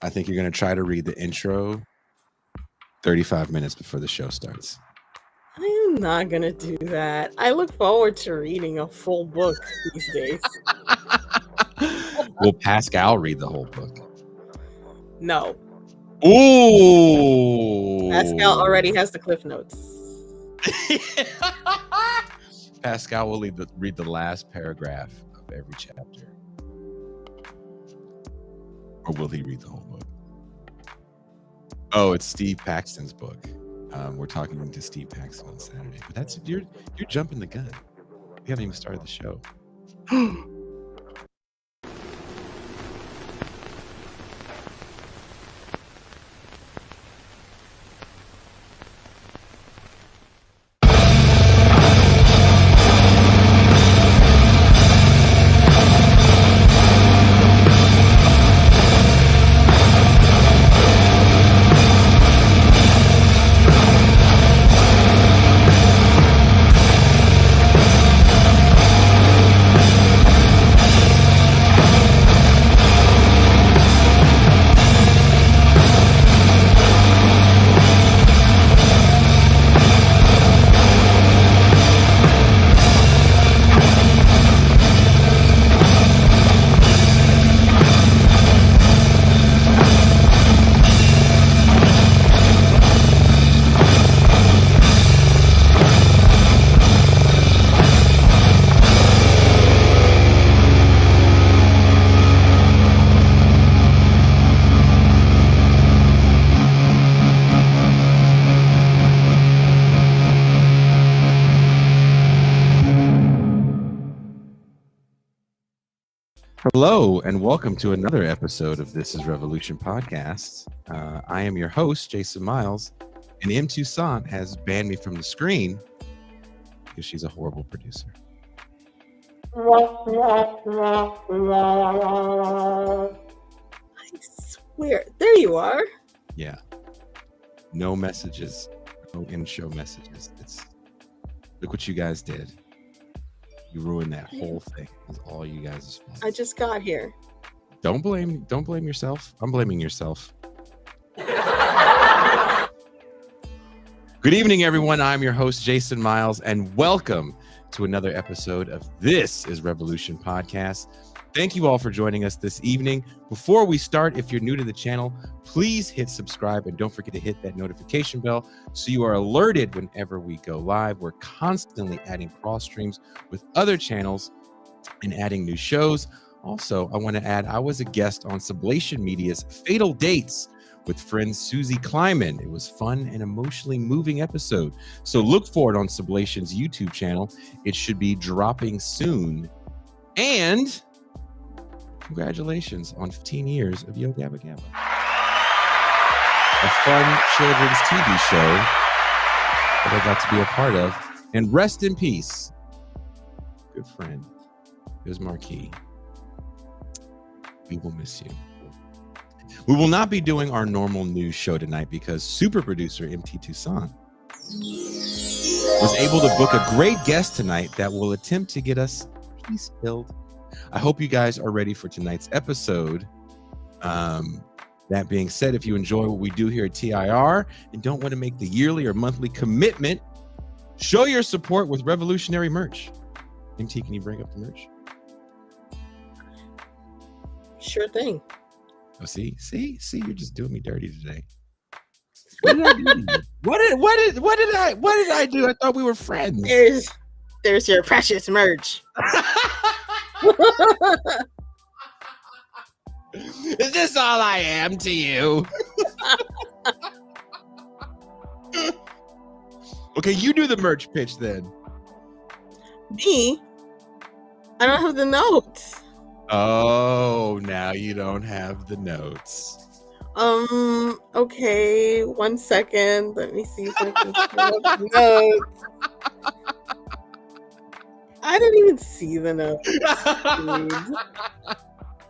I think you're going to try to read the intro 35 minutes before the show starts. I am not going to do that. I look forward to reading a full book these days. Will Pascal read the whole book? No. Ooh. Pascal already has the Cliff Notes. Pascal will read the last paragraph of every chapter. Or will he read the whole book? Oh, it's Steve Paxton's book. We're talking to Steve Paxton on Saturday. But that's you're jumping the gun. We haven't even started the show. Hello, and welcome to another episode of This is Revolution podcast. I am your host, Jason Myles, and M. Toussaint has banned me from the screen because she's a horrible producer. I swear. There you are. Yeah. No messages. No in-show messages. Look what you guys did. You ruined that whole thing. It's all you guys' fault. I just got here. Don't blame yourself. I'm blaming yourself. Good evening, everyone. I'm your host, Jason Myles, and welcome to another episode of This is Revolution podcast. Thank you all for joining us this evening. Before we start, if you're new to the channel, please hit subscribe and don't forget to hit that notification bell so you are alerted whenever we go live. We're constantly adding cross streams with other channels and adding new shows. Also, I want to add, I was a guest on Sublation Media's Fatal Dates with friend Susie Kleiman. It was fun and emotionally moving episode. So look for it on Sublation's YouTube channel. It should be dropping soon. And congratulations on 15 years of Yo Gabba Gabba, a fun children's TV show that I got to be a part of. And rest in peace, good friend, Biz Marquis. We will miss you. We will not be doing our normal news show tonight because super producer MT Toussaint was able to book a great guest tonight that will attempt to get us peace-filled. I hope you guys are ready for tonight's episode. That being said, if you enjoy what we do here at TIR and don't want to make the yearly or monthly commitment, show your support with revolutionary merch. MT, can you bring up the merch? Sure thing. Oh, see, you're just doing me dirty today. What did I do to you? What did I do? I thought we were friends. There's your precious merch. Is this all I am to you? Okay, you do the merch pitch then. Me? I don't have the notes. Oh, now you don't have the notes. Okay, 1 second. Let me see if I can pull up the notes. I don't even see the notes.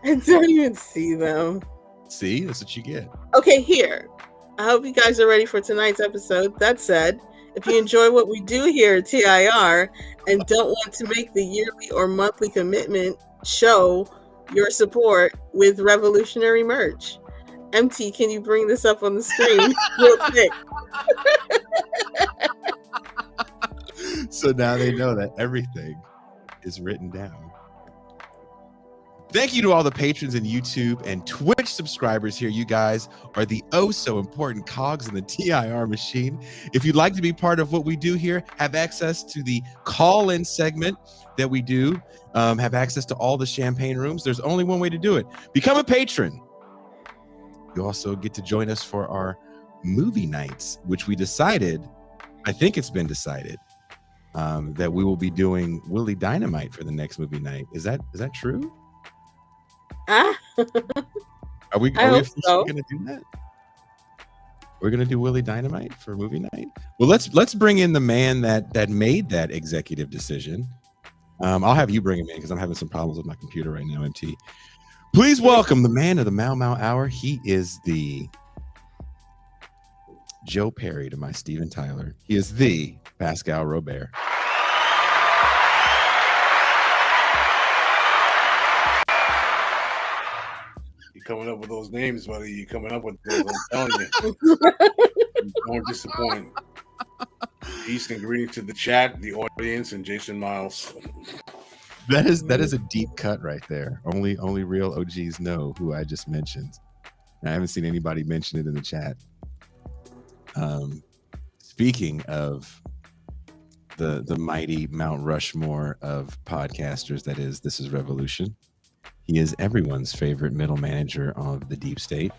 I don't even see them. See, that's what you get. Okay, here. I hope you guys are ready for tonight's episode. That said, if you enjoy what we do here at TIR and don't want to make the yearly or monthly commitment, show your support with revolutionary merch. MT, can you bring this up on the screen real quick? So now they know that everything is written down. Thank you to all the patrons in YouTube and Twitch subscribers here. You guys are the oh so important cogs in the TIR machine. If you'd like to be part of what we do here, have access to the call-in segment that we do, have access to all the champagne rooms, there's only one way to do it. Become a patron. You also get to join us for our movie nights, which we decided, I think it's been decided, that we will be doing Willie Dynamite for the next movie night. Is that true? Are we officially going to do that? We're going to do Willie Dynamite for movie night. Well, let's bring in the man that made that executive decision. I'll have you bring him in because I'm having some problems with my computer right now. MT, please welcome the man of the Mau Mau Hour. He is the Joe Perry to my Steven Tyler. He is the Pascal Robert. Coming up with those names, buddy. You coming up with those, I'm telling you. You don't disappoint. Peace and greetings to the chat, the audience, and Jason Myles. That is a deep cut right there. Only real OGs know who I just mentioned. I haven't seen anybody mention it in the chat. Speaking of the mighty Mount Rushmore of podcasters, that is, This is Revolution. He is everyone's favorite middle manager of the Deep State.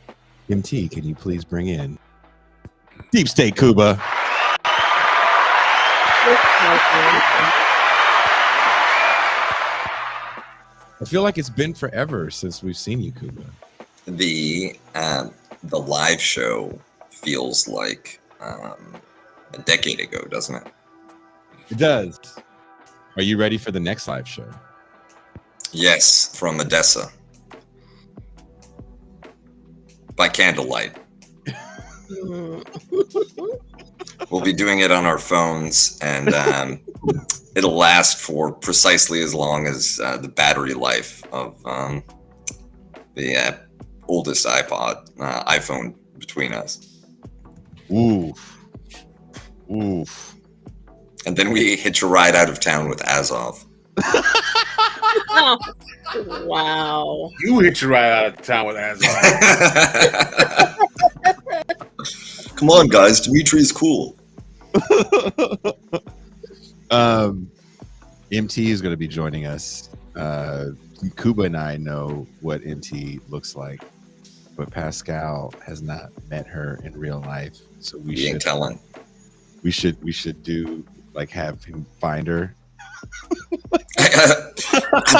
MT, can you please bring in Deep State Cuba? I feel like it's been forever since we've seen you, Cuba. The live show feels like a decade ago, doesn't it? It does. Are you ready for the next live show? Yes, from Odessa. By candlelight. We'll be doing it on our phones, and it'll last for precisely as long as the battery life of the oldest iPhone between us. Oof. And then we hitch a ride out of town with Azov. Oh, wow. You hit your right out of town with Azov. Come on, guys. Dimitri is cool. MT is going to be joining us. Kuba and I know what MT looks like, but Pascal has not met her in real life, so we should telling. We should do like have him find her.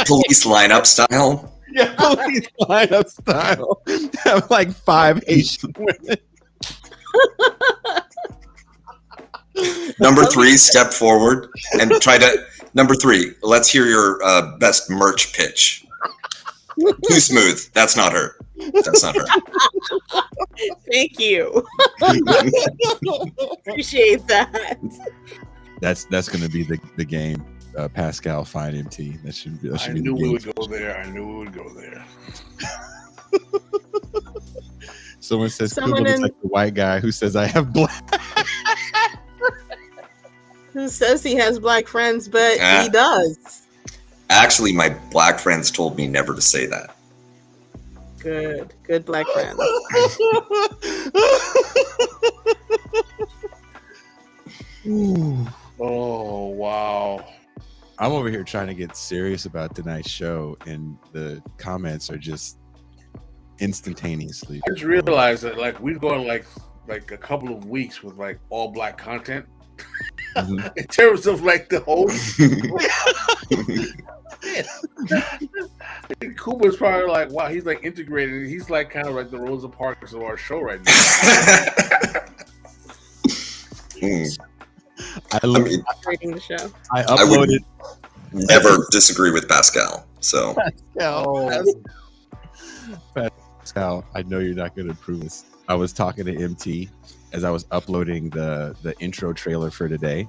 Police lineup style. Yeah, police lineup style. Have like 5 Asian women. Number 3, step forward and try to. Number 3, let's hear your best merch pitch. Too smooth. That's not her. Thank you. Appreciate that. That's going to be the game. Pascal find MT. That should be. I knew we would go there. Someone says Kuba looks like the white guy who says I have black. Who says he has black friends, but he does. Actually, my black friends told me never to say that. Good black friends. Oh, wow. I'm over here trying to get serious about tonight's show, and the comments are just instantaneously. I just realized that like we've gone like a couple of weeks with like all black content. Mm-hmm. In terms of like the whole Kuba's probably like, wow, he's like integrated. He's like kind of like the Rosa Parks of our show right now. I uploaded. Never disagree with Pascal. So Pascal, I know you're not going to approve this. I was talking to MT as I was uploading the intro trailer for today,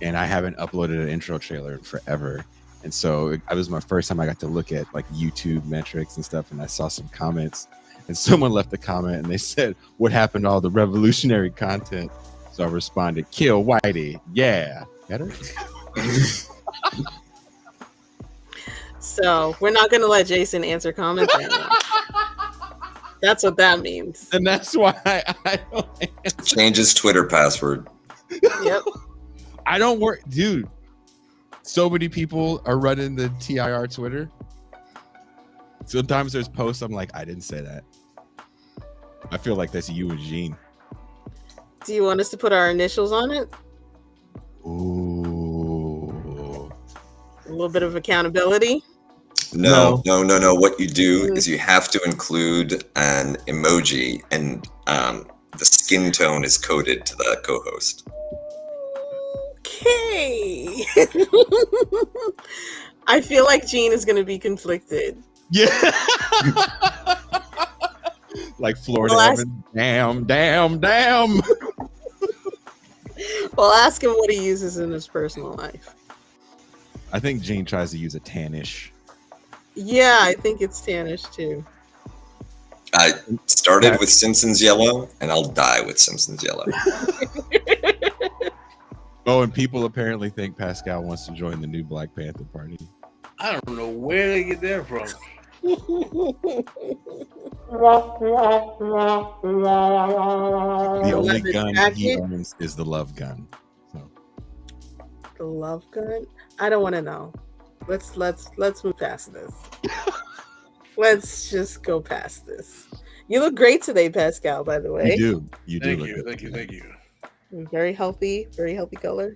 and I haven't uploaded an intro trailer in forever. And so it was my first time I got to look at like YouTube metrics and stuff, and I saw some comments, And someone left a comment and they said, "What happened to all the revolutionary content?" So I responded, "Kill Whitey." Yeah. Better? So we're not going to let Jason answer comments anymore. That's what that means. And that's why I don't answer. Change his Twitter password. Yep. I don't work, dude. So many people are running the TIR Twitter. Sometimes there's posts I'm like, I didn't say that. I feel like that's you and Jean. Do you want us to put our initials on it? Ooh. A little bit of accountability? No. What you do is you have to include an emoji, and the skin tone is coded to the co-host. Okay. I feel like Jean is going to be conflicted. Yeah. Like Florida Evan. Damn. Well, ask him what he uses in his personal life. I think Jean tries to use a tannish. Yeah, I think it's tannish too. I started with Simpsons Yellow, and I'll die with Simpsons Yellow. Oh, and people apparently think Pascal wants to join the new Black Panther Party. I don't know where they get that from. The only gun he owns is the love gun. So. The love gun? I don't want to know. Let's move past this. Let's just go past this. You look great today, Pascal, by the way. You do. Thank you. Very healthy color.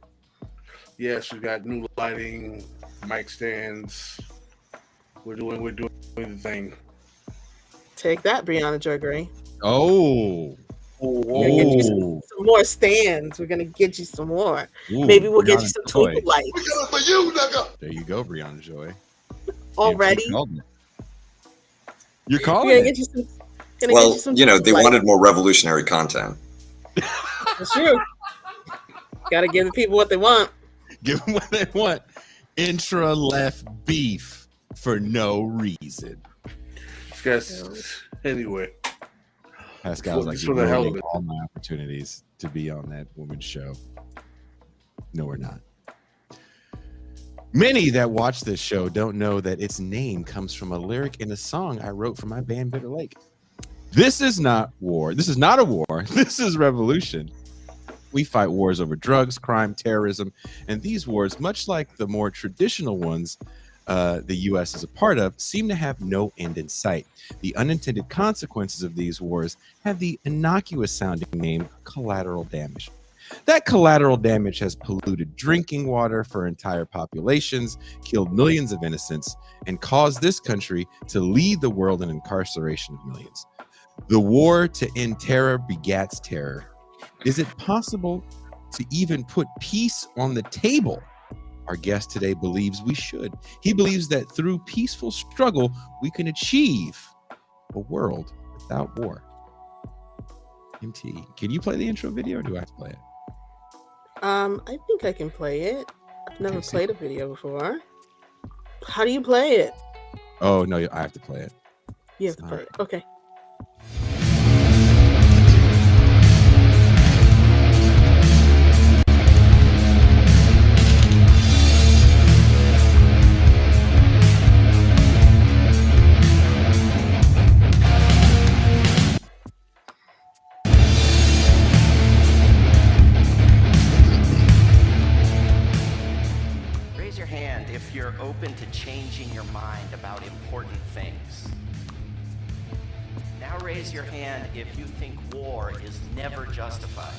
Yes, we got new lighting, mic stands. We're doing the thing. Take that, Brianna Joy Gray. Oh. We're gonna get you some more stands. We're gonna get you some more. Ooh, maybe we'll Brianna get you some twinkle lights. We got it for you, nigga. There you go, Brianna Joy. Already? You're calling We're it. gonna get you some. Well, they wanted more revolutionary content. That's true. Gotta give the people what they want. Give them what they want. Intra left beef for no reason. Anyway. Pascal's like, for the hell of it. All my opportunities to be on that woman's show. No, we're not. Many that watch this show don't know that its name comes from a lyric in a song I wrote for my band Bitter Lake. This is not war. This is not a war. This is revolution. We fight wars over drugs, crime, terrorism, and these wars, much like the more traditional ones the U.S. is a part of, seem to have no end in sight. The unintended consequences of these wars have the innocuous sounding name collateral damage. That collateral damage has polluted drinking water for entire populations, killed millions of innocents, and caused this country to lead the world in incarceration of millions. The war to end terror begats terror. Is it possible to even put peace on the table? Our guest today believes we should. He believes that through peaceful struggle, we can achieve a world without war. MT, can you play the intro video or do I have to play it? I think I can play it. I've never played a video before. How do you play it? Oh, no, I have to play it. You have to play it. Okay. Open to changing your mind about important things. Now raise your hand if you think war is never justified.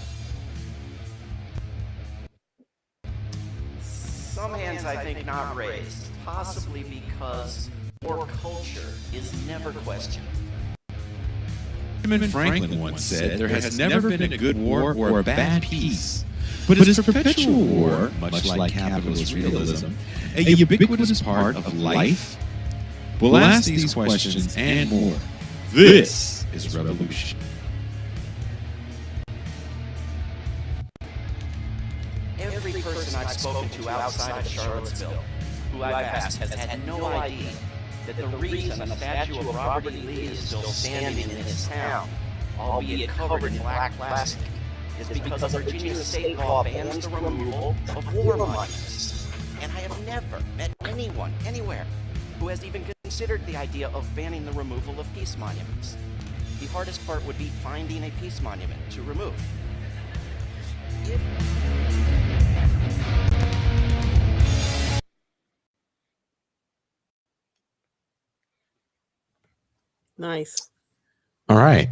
Some hands I think not raised, possibly because war culture is never questioned. Benjamin Franklin once said, "There has never been a good war or a bad peace. But it's perpetual war, much like capitalist realism, a ubiquitous part of life." We'll ask these questions and more. This is Revolution. Every person I've spoken to outside of Charlottesville, who I've asked, has had no idea that the reason a statue of Robert E. Lee is still standing in this town, albeit covered in black plastic, is because Virginia's state law bans the removal of war monuments. And I have never met anyone, anywhere, who has even considered the idea of banning the removal of peace monuments. The hardest part would be finding a peace monument to remove. Nice. All right.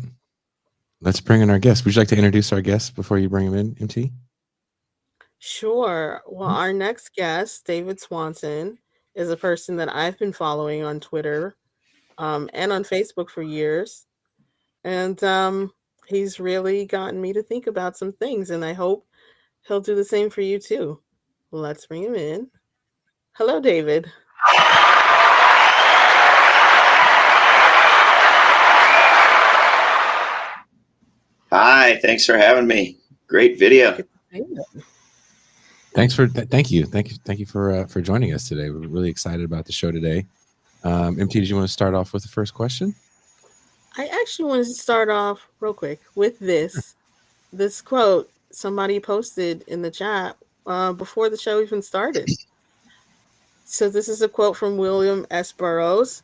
Let's bring in our guest. Would you like to introduce our guest before you bring him in, MT? Sure. Well, our next guest, David Swanson, is a person that I've been following on Twitter and on Facebook for years. And he's really gotten me to think about some things, and I hope he'll do the same for you too. Let's bring him in. Hello, David. Hi, thanks for having me. Great video. Thank you for joining us today. We're really excited about the show today. MT, did you want to start off with the first question? I actually wanted to start off real quick with this quote somebody posted in the chat before the show even started. So this is a quote from William S. Burroughs.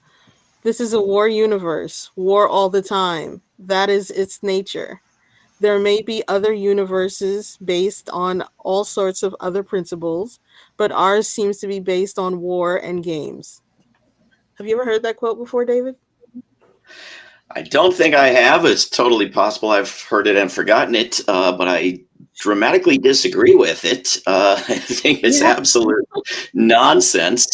This is a war universe, war all the time. That is its nature. There may be other universes based on all sorts of other principles, but ours seems to be based on war and games. Have you ever heard that quote before, David? I don't think I have. It's totally possible I've heard it and forgotten it, but I dramatically disagree with it. I think it's absolute nonsense.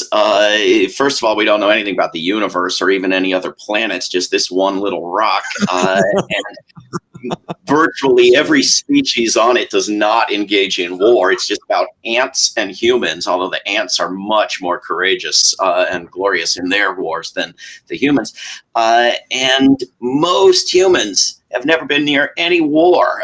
First of all, we don't know anything about the universe or even any other planets, just this one little rock. And virtually every species on it does not engage in war. It's just about ants and humans, although the ants are much more courageous and glorious in their wars than the humans. And most humans have never been near any war.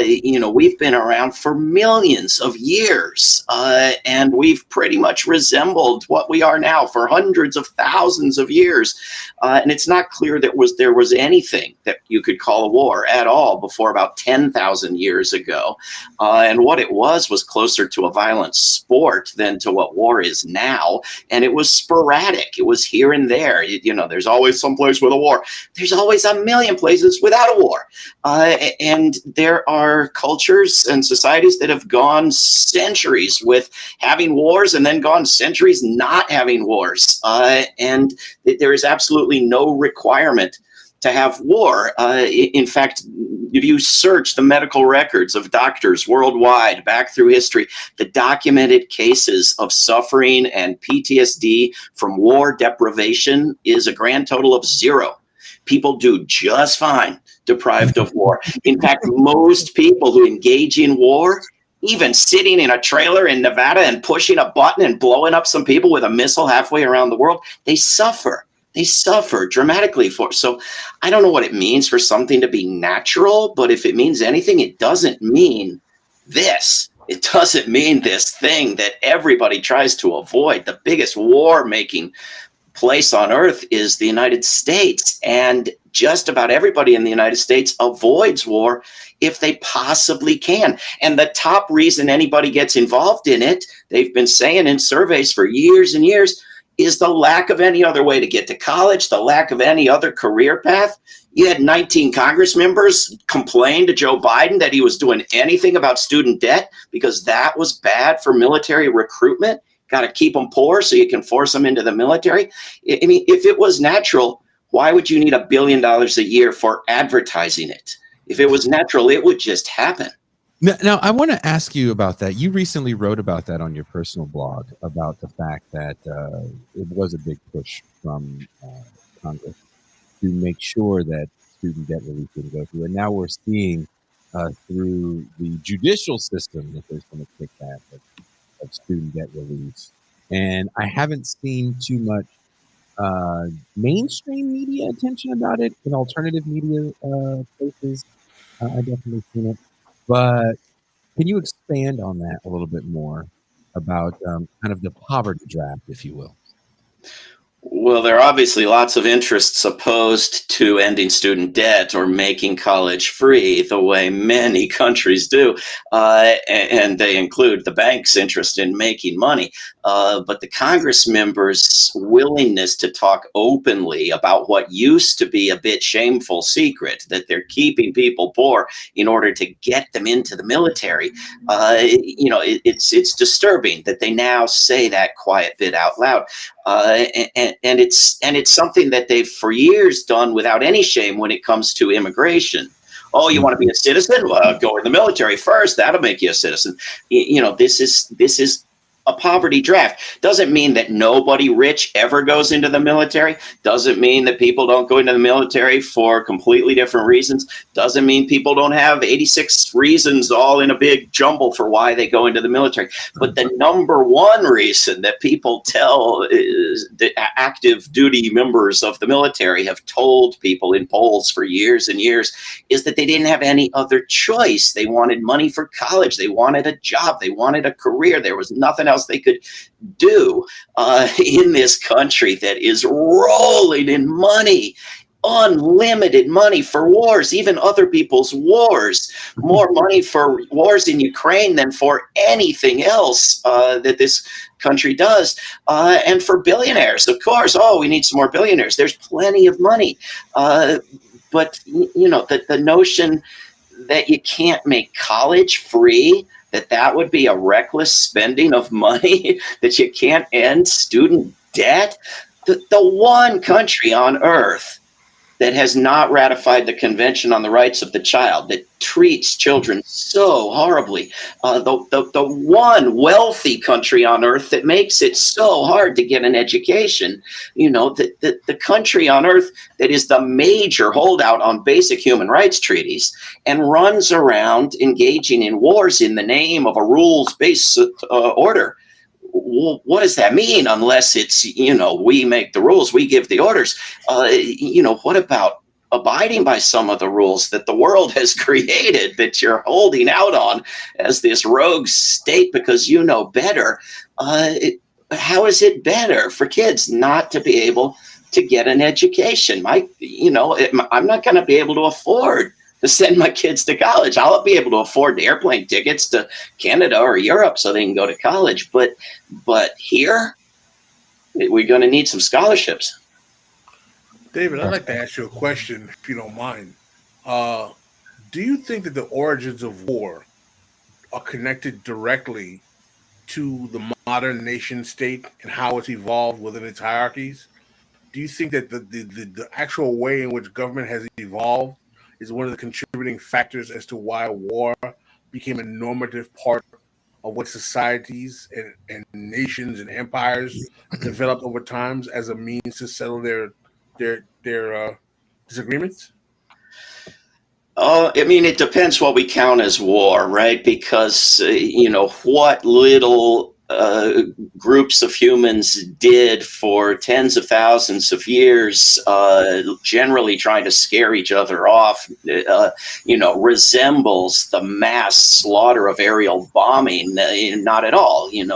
We've been around for millions of years, and we've pretty much resembled what we are now for hundreds of thousands of years. And it's not clear that there was anything that you could call a war at all before about 10,000 years ago. And what it was closer to a violent sport than to what war is now. And it was sporadic. It was here and there. There's always some place with a war. There's always a million places without a war. And there are cultures and societies that have gone centuries with having wars and then gone centuries not having wars. And there is absolutely no requirement to have war. In fact, if you search the medical records of doctors worldwide back through history, the documented cases of suffering and PTSD from war deprivation is a grand total of 0. People do just fine deprived of war. In fact, most people who engage in war, even sitting in a trailer in Nevada and pushing a button and blowing up some people with a missile halfway around the world, they suffer. They suffer dramatically for it. So I don't know what it means for something to be natural, but if it means anything, it doesn't mean this. It doesn't mean this thing that everybody tries to avoid. The biggest war-making place on earth is the United States, and just about everybody in the United States avoids war if they possibly can. And the top reason anybody gets involved in it, they've been saying in surveys for years and years, is the lack of any other way to get to college, the lack of any other career path. You had 19 Congress members complain to Joe Biden that he was doing anything about student debt because that was bad for military recruitment. Got to keep them poor so you can force them into the military. I mean, if it was natural, why would you need $1 billion a year for advertising it? If it was natural, it would just happen. Now, I want to ask you about that. You recently wrote about that on your personal blog, about the fact that it was a big push from Congress to make sure that student debt relief didn't go through. And now we're seeing through the judicial system that there's been a kickback of student debt relief. And I haven't seen too much mainstream media attention about it. In alternative media places, I definitely seen it. But can you expand on that a little bit more about kind of the poverty draft, if you will? Well, there are obviously lots of interests opposed to ending student debt or making college free the way many countries do. And they include the bank's interest in making money. But the Congress members' willingness to talk openly about what used to be a bit shameful secret, that they're keeping people poor in order to get them into the military, it's disturbing that they now say that quiet bit out loud. And it's something that they've for years done without any shame when it comes to immigration. Oh, you want to be a citizen? Well, go in the military first. That'll make you a citizen. This is a poverty draft. Doesn't mean that nobody rich ever goes into the military. Doesn't mean that people don't go into the military for completely different reasons. Doesn't mean people don't have 86 reasons all in a big jumble for why they go into the military. But the number one reason that people tell is that active duty members of the military have told people in polls for years and years is that they didn't have any other choice. They wanted money for college. They wanted a job. They wanted a career. There was nothing else they could do in this country that is rolling in money, unlimited money for wars, even other people's wars, more money for wars in Ukraine than for anything else that this country does, and for billionaires, of course. Oh, we need some more billionaires. There's plenty of money, but the notion that you can't make college free, that would be a reckless spending of money, that you can't end student debt. The one country on earth that has not ratified the Convention on the Rights of the Child, that treats children so horribly, the one wealthy country on earth that makes it so hard to get an education, the country on earth that is the major holdout on basic human rights treaties and runs around engaging in wars in the name of a rules-based order. What does that mean unless it's, we make the rules, we give the orders? What about abiding by some of the rules that the world has created that you're holding out on as this rogue state because you know better? How is it better for kids not to be able to get an education? I'm not going to be able to afford to send my kids to college. I'll be able to afford the airplane tickets to Canada or Europe so they can go to college. But here, we're going to need some scholarships. David, I'd like to ask you a question, if you don't mind. Do you think that the origins of war are connected directly to the modern nation state and how it's evolved within its hierarchies? Do you think that the actual way in which government has evolved is one of the contributing factors as to why war became a normative part of what societies and nations and empires developed over times as a means to settle their disagreements? Oh, I mean, it depends what we count as war, right? Because, what little groups of humans did for tens of thousands of years, generally trying to scare each other off, resembles the mass slaughter of aerial bombing. Not at all, and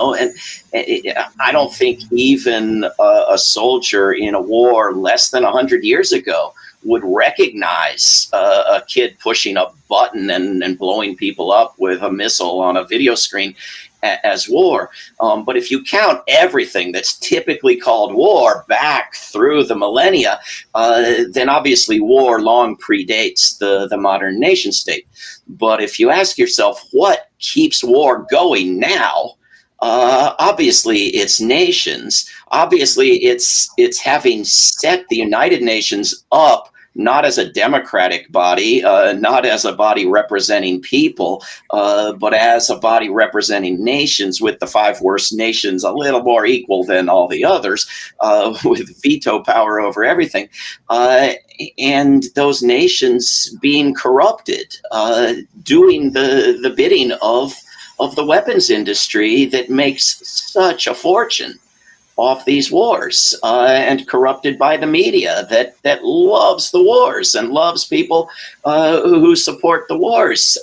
I don't think even a soldier in a war less than 100 years ago would recognize a kid pushing a button and blowing people up with a missile on a video screen as war. But if you count everything that's typically called war back through the millennia, then obviously war long predates the modern nation state. But if you ask yourself what keeps war going now, obviously it's nations. Obviously it's having set the United Nations up not as a democratic body, not as a body representing people, but as a body representing nations, with the 5 worst nations a little more equal than all the others, with veto power over everything. And those nations being corrupted, doing the bidding of the weapons industry that makes such a fortune. off these wars, and corrupted by the media that loves the wars and loves people who support the wars.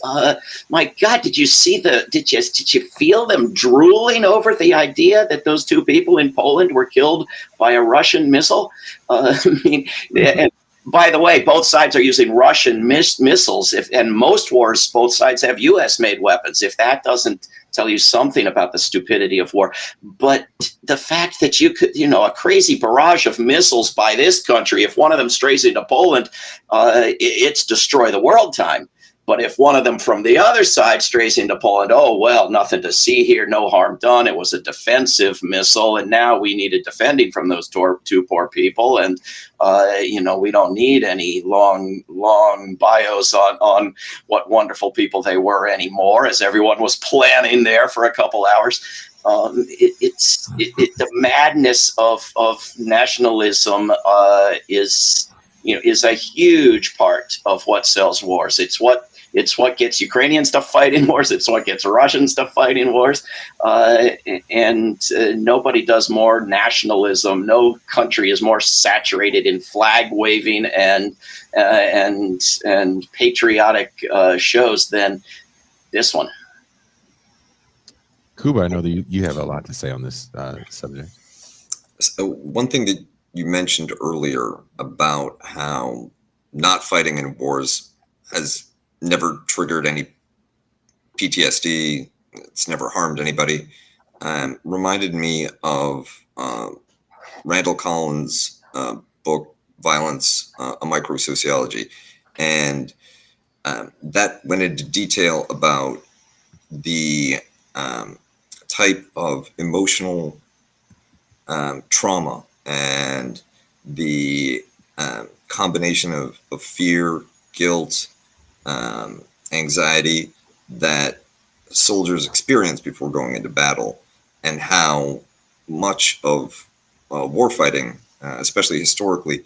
My God, did you feel them drooling over the idea that those two people in Poland were killed by a Russian missile? I mean, and by the way, both sides are using Russian missiles, and most wars, both sides have U.S.-made weapons. If that doesn't tell you something about the stupidity of war, but the fact that you could, a crazy barrage of missiles by this country, if one of them strays into Poland, it's destroy the world time. But if one of them from the other side strays into Poland, oh, well, nothing to see here, no harm done. It was a defensive missile, and now we needed defending from those two poor people. And, we don't need any long bios on what wonderful people they were anymore, as everyone was planning there for a couple hours. The madness of nationalism is a huge part of what sells wars. It's what gets Ukrainians to fight in wars. It's what gets Russians to fight in wars. And nobody does more nationalism. No country is more saturated in flag waving and patriotic shows than this one. Kuba, I know that you have a lot to say on this subject. So one thing that you mentioned earlier about how not fighting in wars has never triggered any PTSD, it's never harmed anybody, reminded me of Randall Collins' book, Violence, a Micro-Sociology. And that went into detail about the type of emotional trauma and the combination of fear, guilt, anxiety that soldiers experience before going into battle, and how much of warfighting, especially historically,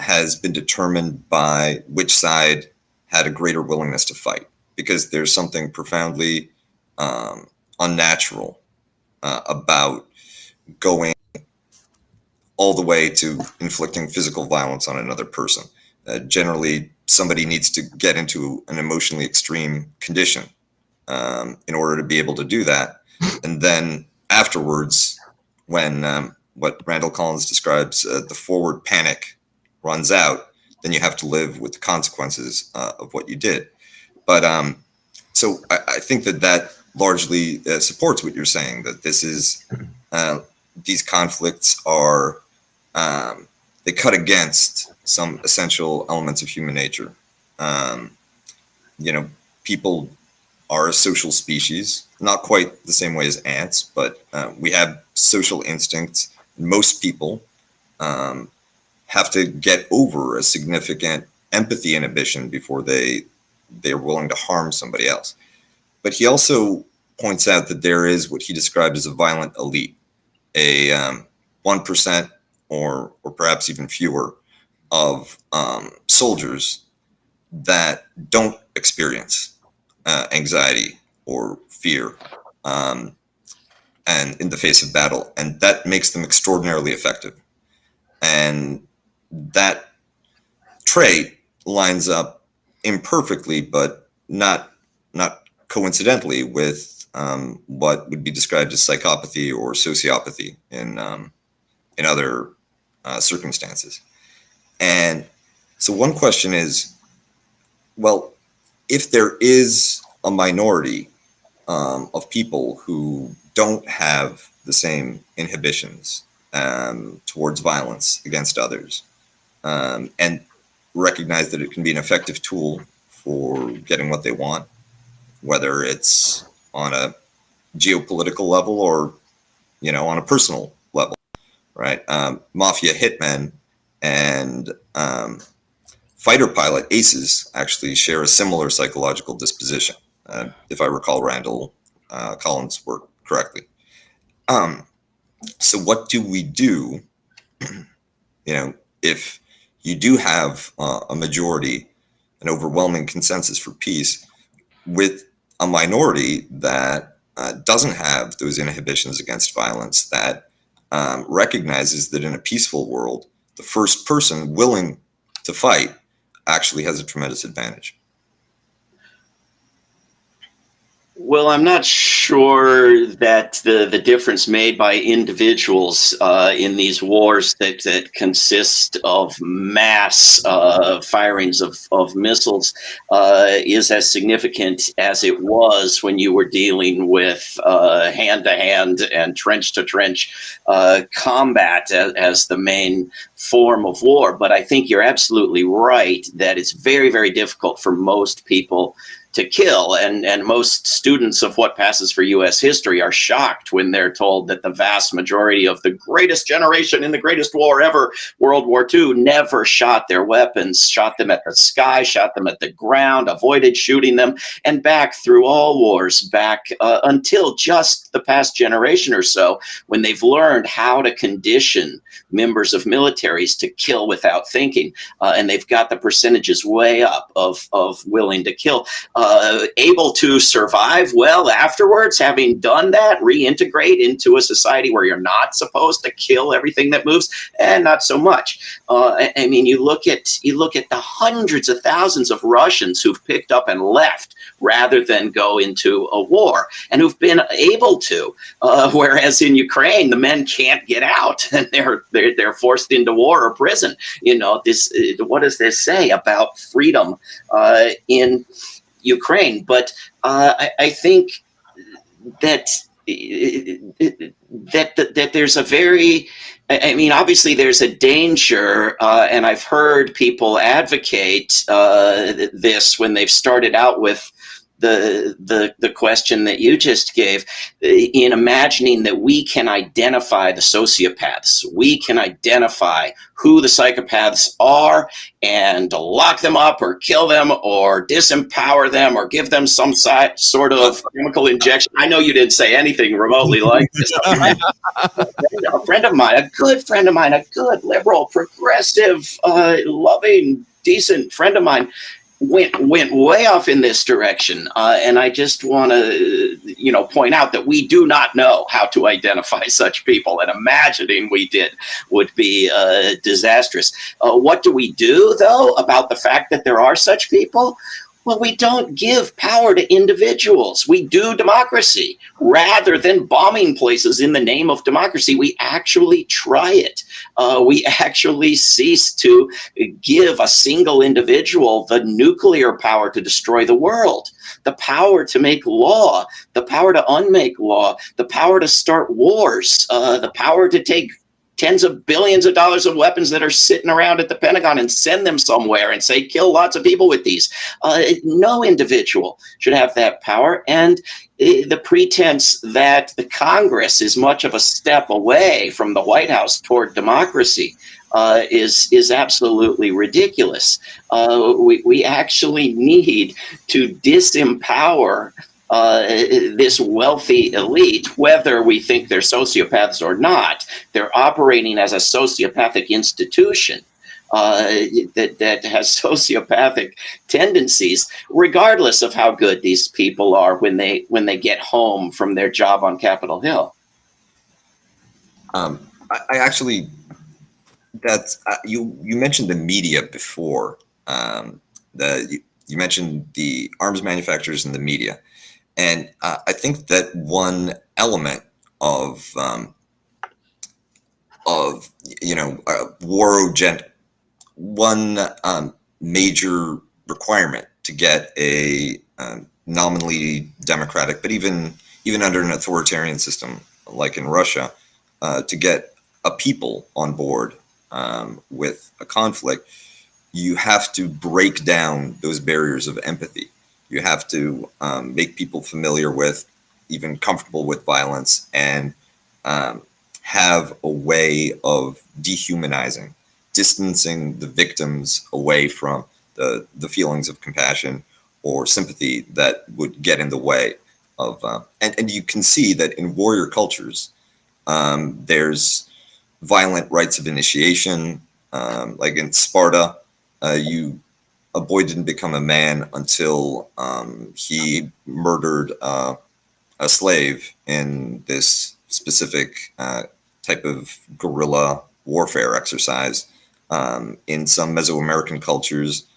has been determined by which side had a greater willingness to fight, because there's something profoundly unnatural about going all the way to inflicting physical violence on another person. Generally, somebody needs to get into an emotionally extreme condition in order to be able to do that. And then afterwards, when what Randall Collins describes, the forward panic runs out, then you have to live with the consequences of what you did. But so I think that largely supports what you're saying, that this is these conflicts are they cut against some essential elements of human nature. People are a social species, not quite the same way as ants, but we have social instincts. Most people have to get over a significant empathy inhibition before they're willing to harm somebody else. But he also points out that there is what he described as a violent elite, a 1% or perhaps even fewer of soldiers that don't experience anxiety or fear and in the face of battle, and that makes them extraordinarily effective. And that trait lines up imperfectly, but not coincidentally, with what would be described as psychopathy or sociopathy in other circumstances. And so one question is, well, if there is a minority of people who don't have the same inhibitions towards violence against others, and recognize that it can be an effective tool for getting what they want, whether it's on a geopolitical level or, on a personal level, right? Mafia hitmen and fighter pilot aces actually share a similar psychological disposition, if I recall Randall Collins' work correctly. So what do we do, if you do have a majority, an overwhelming consensus for peace, with a minority that doesn't have those inhibitions against violence, that recognizes that in a peaceful world, the first person willing to fight actually has a tremendous advantage. Well, I'm not sure that the difference made by individuals in these wars that consist of mass firings of missiles is as significant as it was when you were dealing with hand-to-hand and trench-to-trench combat as the main form of war. But I think you're absolutely right that it's very, very difficult for most people to kill, and most students of what passes for U.S. history are shocked when they're told that the vast majority of the greatest generation in the greatest war ever, World War II, never shot their weapons, shot them at the sky, shot them at the ground, avoided shooting them, and back through all wars, back until just the past generation or so, when they've learned how to condition members of militaries to kill without thinking, and they've got the percentages way up of willing to kill. Able to survive well afterwards, having done that, reintegrate into a society where you're not supposed to kill everything that moves, and not so much. I mean, you look at the hundreds of thousands of Russians who've picked up and left rather than go into a war, and who've been able to, whereas in Ukraine the men can't get out and they're forced into war or prison. You know, this, what does this say about freedom in Ukraine? But I think that there's a very, I mean, obviously there's a danger, and I've heard people advocate this when they've started out with the question that you just gave, in imagining that we can identify the sociopaths, we can identify who the psychopaths are and lock them up or kill them or disempower them or give them some sort of chemical injection. I know you didn't say anything remotely like this. A friend of mine, a good friend of mine, a good liberal, progressive, loving, decent friend of mine went way off in this direction, and I just want to point out that we do not know how to identify such people, and imagining we did would be disastrous. What do we do, though, about the fact that there are such people? Well, we don't give power to individuals. We do democracy. Rather than bombing places in the name of democracy, we actually try it. We actually cease to give a single individual the nuclear power to destroy the world, the power to make law, the power to unmake law, the power to start wars, the power to take tens of billions of dollars of weapons that are sitting around at the Pentagon and send them somewhere and say, kill lots of people with these. No individual should have that power. And the pretense that the Congress is much of a step away from the White House toward democracy is absolutely ridiculous. We actually need to disempower this wealthy elite, whether we think they're sociopaths or not. They're operating as a sociopathic institution that has sociopathic tendencies, regardless of how good these people are when they get home from their job on Capitol Hill. I actually, that's you mentioned the media before. You mentioned the arms manufacturers and the media. And I think that one element of one major requirement to get a nominally democratic, but even under an authoritarian system like in Russia, to get a people on board with a conflict, you have to break down those barriers of empathy. You have to make people familiar with, even comfortable with violence, and have a way of dehumanizing, distancing the victims away from the feelings of compassion or sympathy that would get in the way of. And you can see that in warrior cultures, there's violent rites of initiation, like in Sparta, a boy didn't become a man until he murdered a slave in this specific type of guerrilla warfare exercise. In some Mesoamerican cultures,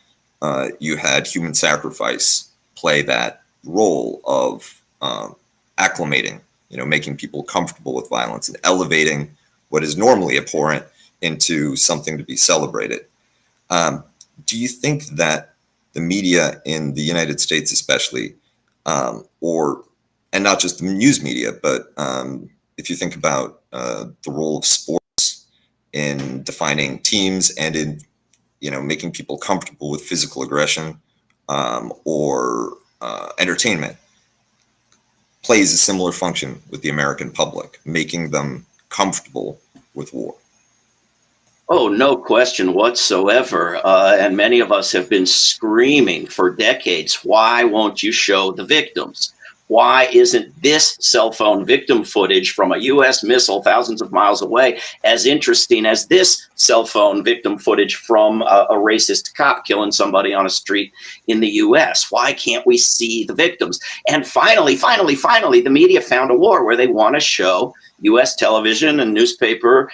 you had human sacrifice play that role of acclimating, making people comfortable with violence and elevating what is normally abhorrent into something to be celebrated. Do you think that the media in the United States, especially, and not just the news media, but if you think about the role of sports in defining teams and in making people comfortable with physical aggression or entertainment, plays a similar function with the American public, making them comfortable with war? Oh, no question whatsoever. And many of us have been screaming for decades, why won't you show the victims? Why isn't this cell phone victim footage from a U.S. missile thousands of miles away as interesting as this cell phone victim footage from a racist cop killing somebody on a street in the U.S.? Why can't we see the victims? And finally, the media found a war where they want to show U.S. television and newspaper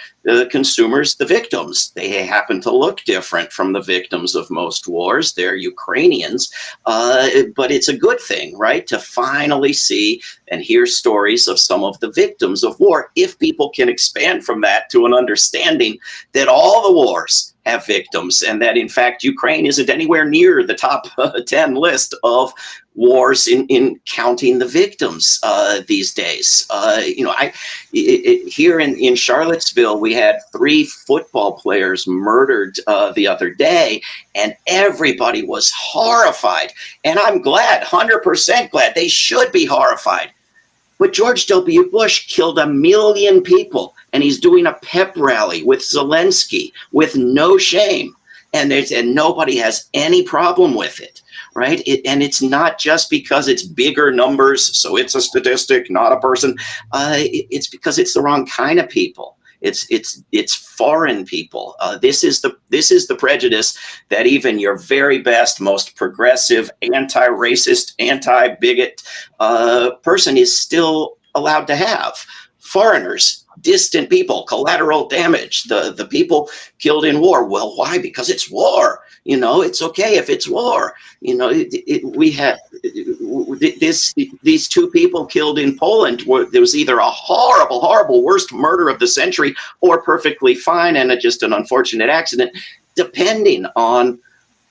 consumers the victims. They happen to look different from the victims of most wars. They're Ukrainians, but it's a good thing, right, to finally see and hear stories of some of the victims of war, if people can expand from that to an understanding that all the wars have victims, and that in fact Ukraine isn't anywhere near the top 10 list of wars in counting the victims these days. Here in Charlottesville, we had 3 football players murdered the other day, and everybody was horrified. And I'm glad, 100% glad. They should be horrified. But George W. Bush killed 1 million people, and he's doing a pep rally with Zelensky with no shame, and nobody has any problem with it, right? And it's not just because it's bigger numbers, so it's a statistic, not a person. It's because it's the wrong kind of people. It's foreign people. This is the prejudice that even your very best, most progressive, anti-racist, anti-bigot person is still allowed to have. Foreigners, distant people, collateral damage, the people killed in war. Well, why? Because it's war. It's okay if it's war. We had these 2 people killed in Poland. There was either a horrible, worst murder of the century, or perfectly fine and just an unfortunate accident, depending on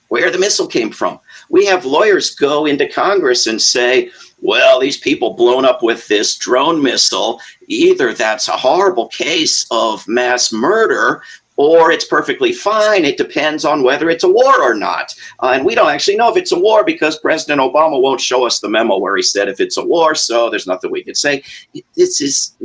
where the missile came from. We have lawyers go into Congress and say, well, these people blown up with this drone missile, either that's a horrible case of mass murder, or it's perfectly fine. It depends on whether it's a war or not. And we don't actually know if it's a war because President Obama won't show us the memo where he said if it's a war, so there's nothing we could say. This is,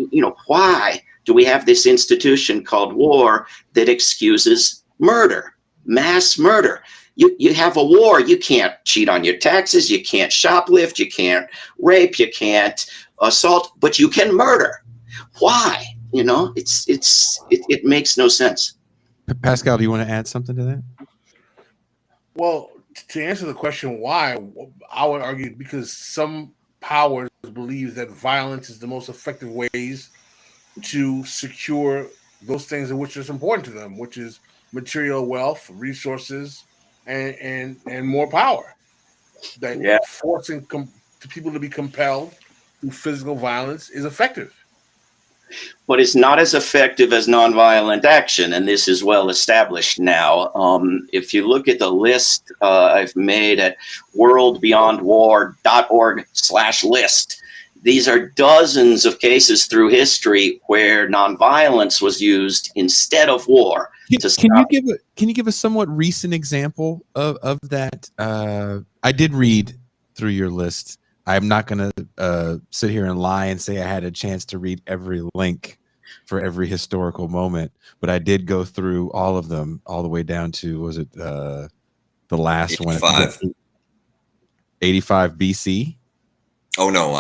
why do we have this institution called war that excuses murder, mass murder? You have a war, you can't cheat on your taxes, you can't shoplift, you can't rape, you can't assault, but you can murder. Why? It makes no sense. Pascal, do you want to add something to that? Well, to answer the question why, I would argue because some powers believe that violence is the most effective ways to secure those things in which is important to them, which is material wealth, resources, and more power. That forcing people to be compelled through physical violence is effective. But it's not as effective as nonviolent action, and this is well established now. If you look at the list I've made at worldbeyondwar.org/list, these are dozens of cases through history where nonviolence was used instead of war. Can you give a somewhat recent example of that? I did read through your list. I'm not going to sit here and lie and say I had a chance to read every link for every historical moment, but I did go through all of them, all the way down to, was it the last 85. one? 85 BC? Oh, no.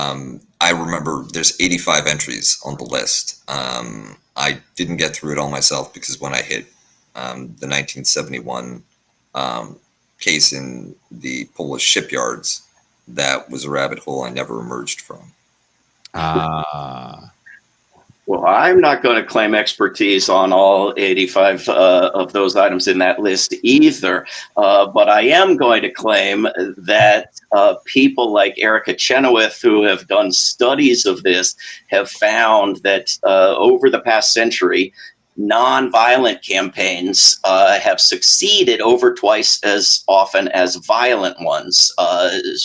I remember there's 85 entries on the list. I didn't get through it all myself because when I hit the 1971 case in the Polish shipyards, that was a rabbit hole I never emerged from. Well, I'm not going to claim expertise on all 85 of those items in that list either, but I am going to claim that people like Erica Chenoweth, who have done studies of this, have found that over the past century, nonviolent campaigns have succeeded over twice as often as violent ones,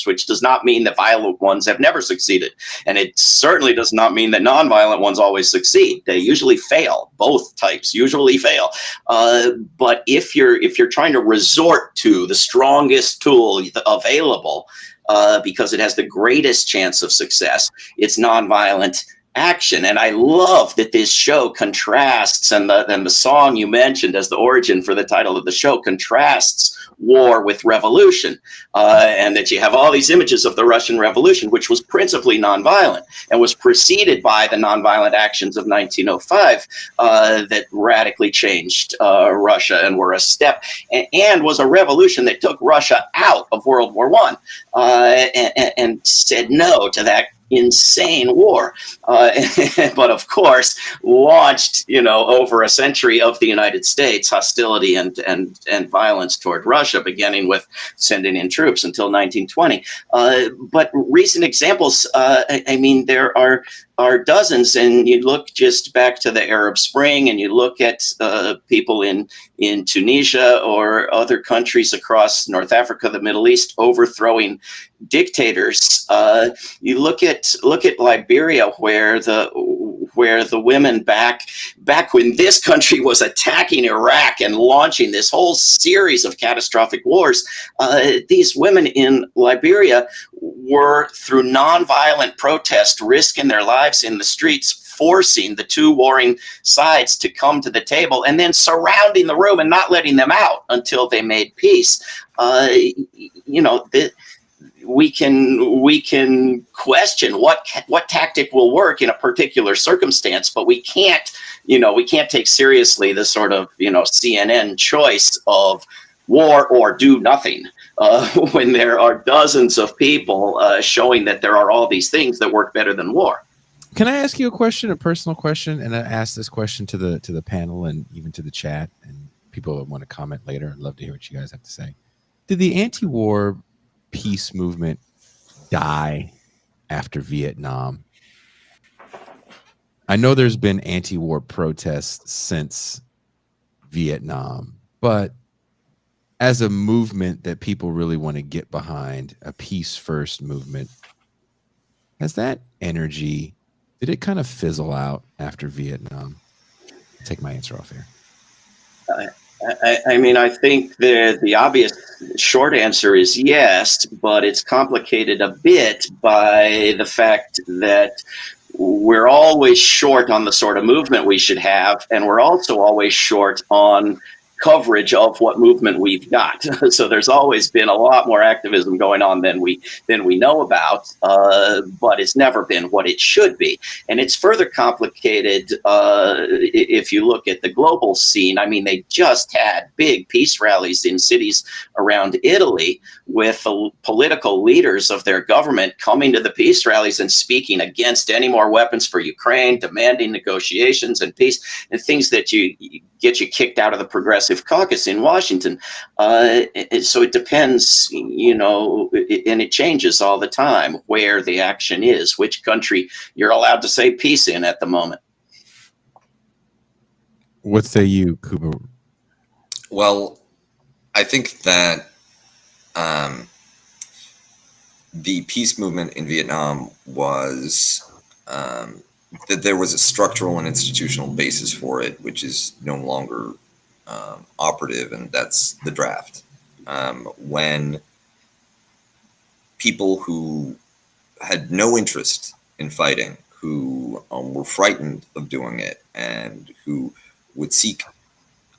which does not mean that violent ones have never succeeded. And it certainly does not mean that nonviolent ones always succeed. They usually fail. Both types usually fail. But if you're trying to resort to the strongest tool available, because it has the greatest chance of success, it's nonviolent action. And I love that this show contrasts, and the song you mentioned as the origin for the title of the show contrasts war with revolution, and that you have all these images of the Russian Revolution, which was principally nonviolent and was preceded by the nonviolent actions of 1905 that radically changed Russia and were a step, and was a revolution that took Russia out of World War I and said no to that insane war, but of course launched, over a century of the United States hostility and violence toward Russia, beginning with sending in troops until 1920. But recent examples, there are dozens, and you look just back to the Arab Spring, and you look at people in Tunisia or other countries across North Africa, the Middle East, overthrowing dictators. You look at Liberia, where the women back when this country was attacking Iraq and launching this whole series of catastrophic wars, these women in Liberia were, through nonviolent protest, risking their lives in the streets, forcing the two warring sides to come to the table, and then surrounding the room and not letting them out until they made peace. We can question what tactic will work in a particular circumstance, but we can't take seriously the sort of CNN choice of war or do nothing, when there are dozens of people showing that there are all these things that work better than war. Can I ask you a personal question? And I ask this question to the panel and even to the chat, and people that want to comment later. I'd love to hear what you guys have to say. Did the anti-war peace movement die after Vietnam? I know there's been anti-war protests since Vietnam, but as a movement that people really want to get behind, a peace first movement, has that energy, did it kind of fizzle out after Vietnam? Take my answer off here. I think the obvious short answer is yes, but it's complicated a bit by the fact that we're always short on the sort of movement we should have, and we're also always short on coverage of what movement we've got. So there's always been a lot more activism going on than we know about, but it's never been what it should be. And it's further complicated if you look at the global scene. I mean, they just had big peace rallies in cities around Italy with political leaders of their government coming to the peace rallies and speaking against any more weapons for Ukraine, demanding negotiations and peace, and things that get you kicked out of the Progressive Caucus in Washington. So it depends, and it changes all the time where the action is, which country you're allowed to say peace in at the moment. What say you, Kuba? Well, I think that the peace movement in Vietnam was that there was a structural and institutional basis for it, which is no longer operative, and that's the draft. When people who had no interest in fighting, who were frightened of doing it, and who would seek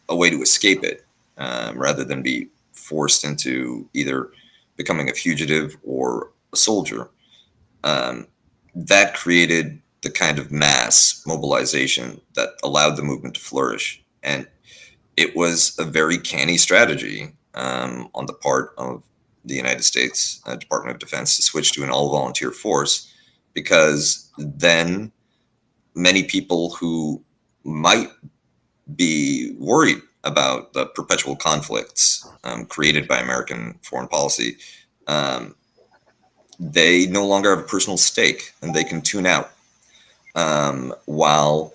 a way to escape it rather than be forced into either becoming a fugitive or a soldier, that created the kind of mass mobilization that allowed the movement to flourish. And it was a very canny strategy on the part of the United States Department of Defense to switch to an all-volunteer force, because then many people who might be worried about the perpetual conflicts created by American foreign policy, they no longer have a personal stake and they can tune out. While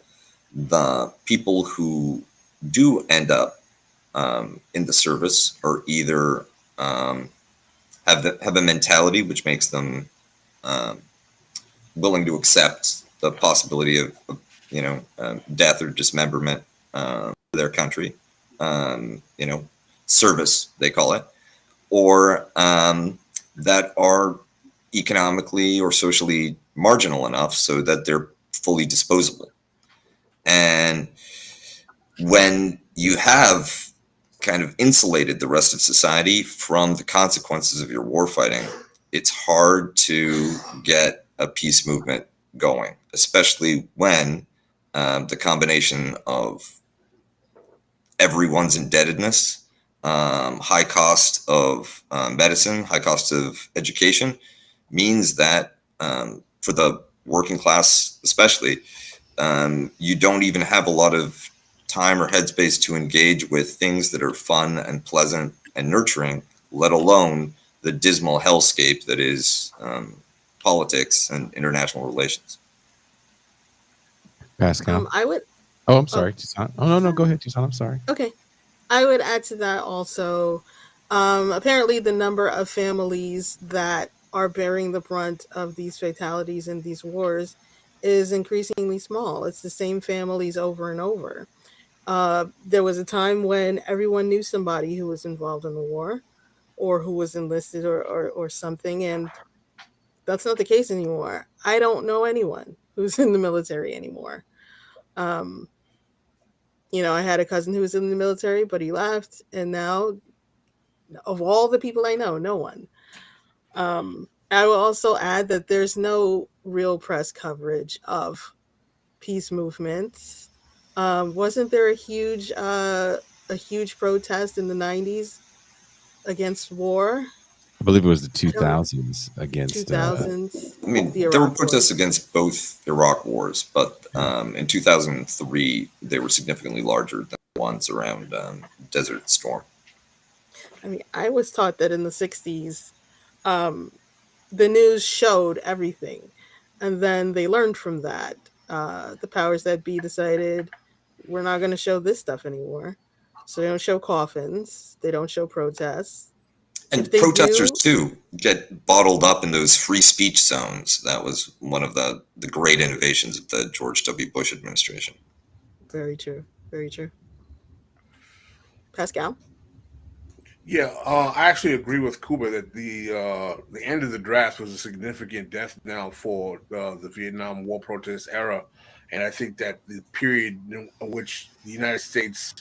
the people who do end up in the service are either have a mentality which makes them willing to accept the possibility of death or dismemberment for their country, service they call it, or that are economically or socially marginal enough so that they're fully disposable. And when you have kind of insulated the rest of society from the consequences of your warfighting, it's hard to get a peace movement going, especially when the combination of everyone's indebtedness, high cost of medicine, high cost of education, means that for the working class especially, you don't even have a lot of time or headspace to engage with things that are fun and pleasant and nurturing, let alone the dismal hellscape that is politics and international relations. Pascal? I would. Oh, I'm sorry. Tucson. Oh, no, go ahead, Tucson. I'm sorry. Okay. I would add to that also. Apparently, the number of families that are bearing the brunt of these fatalities and these wars is increasingly small. It's the same families over and over. There was a time when everyone knew somebody who was involved in the war or who was enlisted or something, and that's not the case anymore. I don't know anyone who's in the military anymore. Um, I had a cousin who was in the military, but he left, and now, of all the people I know, no one. I will also add that there's no real press coverage of peace movements. Wasn't there a huge protest in the '90s against war? I believe it was the 2000s against. 2000s. I mean, The there were Iraq protests War. against both Iraq wars, but in 2003, they were significantly larger than the ones around Desert Storm. I mean, I was taught that in the '60s, um, the news showed everything, and then they learned from that. The powers that be decided we're not going to show this stuff anymore, so they don't show coffins, they don't show protests. If And they protesters, do, too, get bottled up in those free speech zones. That was one of the great innovations of the George W. Bush administration. very true, very true. Pascal. Yeah, I actually agree with Kuba that the end of the draft was a significant death knell for the Vietnam War protest era, and I think that the period in which the United States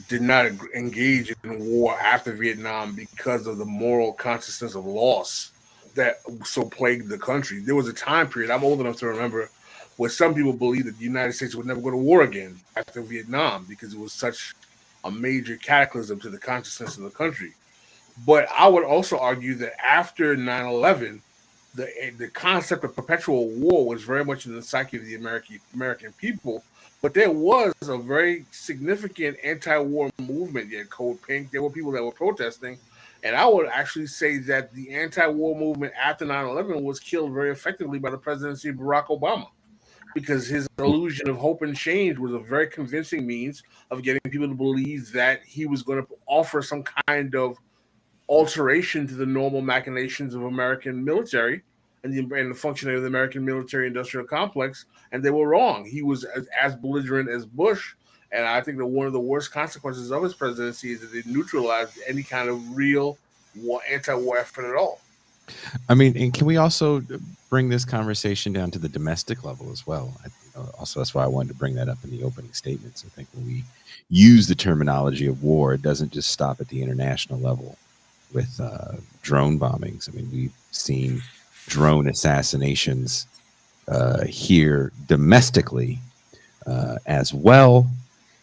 did not engage in war after Vietnam because of the moral consciousness of loss that so plagued the country. There was a time period, I'm old enough to remember, where some people believed that the United States would never go to war again after Vietnam because it was such a major cataclysm to the consciousness of the country. But I would also argue that after 9/11, the concept of perpetual war was very much in the psyche of the American people. But there was a very significant anti-war movement. You had Code Pink. There were people that were protesting. And I would actually say that the anti-war movement after 9/11 was killed very effectively by the presidency of Barack Obama, because his illusion of hope and change was a very convincing means of getting people to believe that he was going to offer some kind of alteration to the normal machinations of American military and the functioning of the American military industrial complex. And they were wrong. He was as belligerent as Bush. And I think that one of the worst consequences of his presidency is that it neutralized any kind of real anti-war effort at all. I mean, and can we also bring this conversation down to the domestic level as well? Also, that's why I wanted to bring that up in the opening statements. I think when we use the terminology of war, it doesn't just stop at the international level with drone bombings. I mean, we've seen drone assassinations here domestically as well.